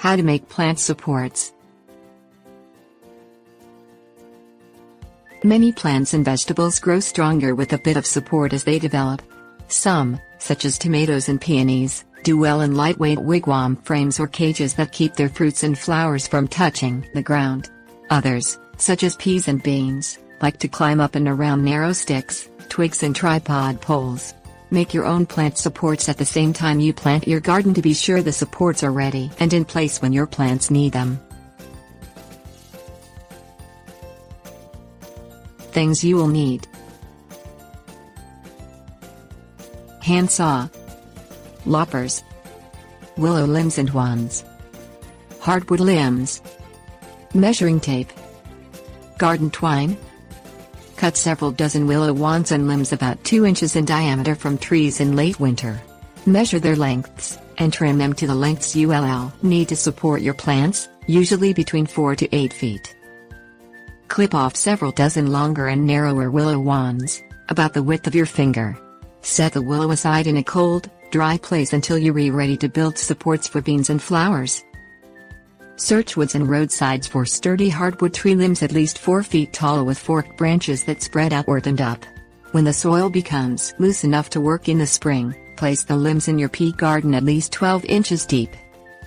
How to make plant supports. Many plants and vegetables grow stronger with a bit of support as they develop. Some, such as tomatoes and peonies, do well in lightweight wigwam frames or cages that keep their fruits and flowers from touching the ground. Others, such as peas and beans, like to climb up and around narrow sticks, twigs and tripod poles. Make your own plant supports at the same time you plant your garden to be sure the supports are ready and in place when your plants need them. Things you will need: hand saw, loppers, willow limbs and wands, hardwood limbs, measuring tape, garden twine. Cut several dozen willow wands and limbs about 2 inches in diameter from trees in late winter. Measure their lengths, and trim them to the lengths you will need to support your plants, usually between 4 to 8 feet. Clip off several dozen longer and narrower willow wands, about the width of your finger. Set the willow aside in a cold, dry place until you're ready to build supports for beans and flowers. Search woods and roadsides for sturdy hardwood tree limbs at least 4 feet tall with forked branches that spread outward and up. When the soil becomes loose enough to work in the spring, place the limbs in your pea garden at least 12 inches deep.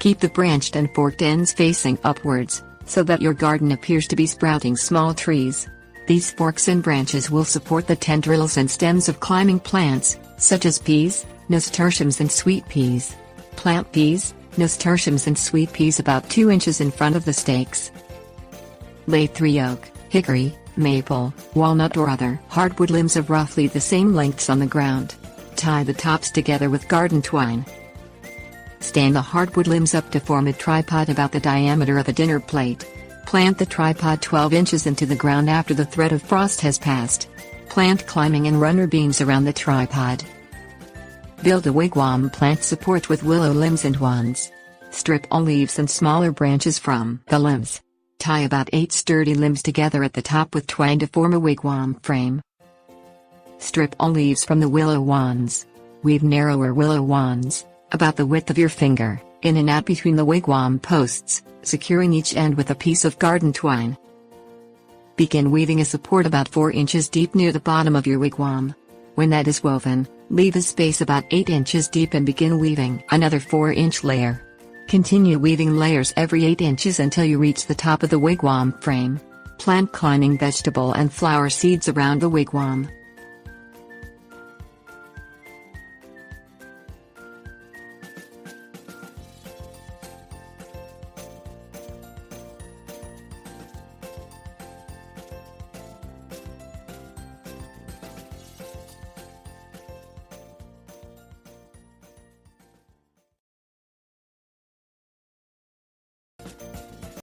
Keep the branched and forked ends facing upwards, so that your garden appears to be sprouting small trees. These forks and branches will support the tendrils and stems of climbing plants, such as peas, nasturtiums and sweet peas. Plant peas, nasturtiums and sweet peas about 2 inches in front of the stakes. Lay 3 oak, hickory, maple, walnut or other hardwood limbs of roughly the same lengths on the ground. Tie the tops together with garden twine. Stand the hardwood limbs up to form a tripod about the diameter of a dinner plate. Plant the tripod 12 inches into the ground after the threat of frost has passed. Plant climbing and runner beams around the tripod. Build a wigwam plant support with willow limbs and wands. Strip all leaves and smaller branches from the limbs. Tie about 8 sturdy limbs together at the top with twine to form a wigwam frame. Strip all leaves from the willow wands. Weave narrower willow wands, about the width of your finger, in and out between the wigwam posts, securing each end with a piece of garden twine. Begin weaving a support about 4 inches deep near the bottom of your wigwam. When that is woven, leave a space about 8 inches deep and begin weaving another 4-inch layer. Continue weaving layers every 8 inches until you reach the top of the wigwam frame. Plant climbing vegetable and flower seeds around the wigwam.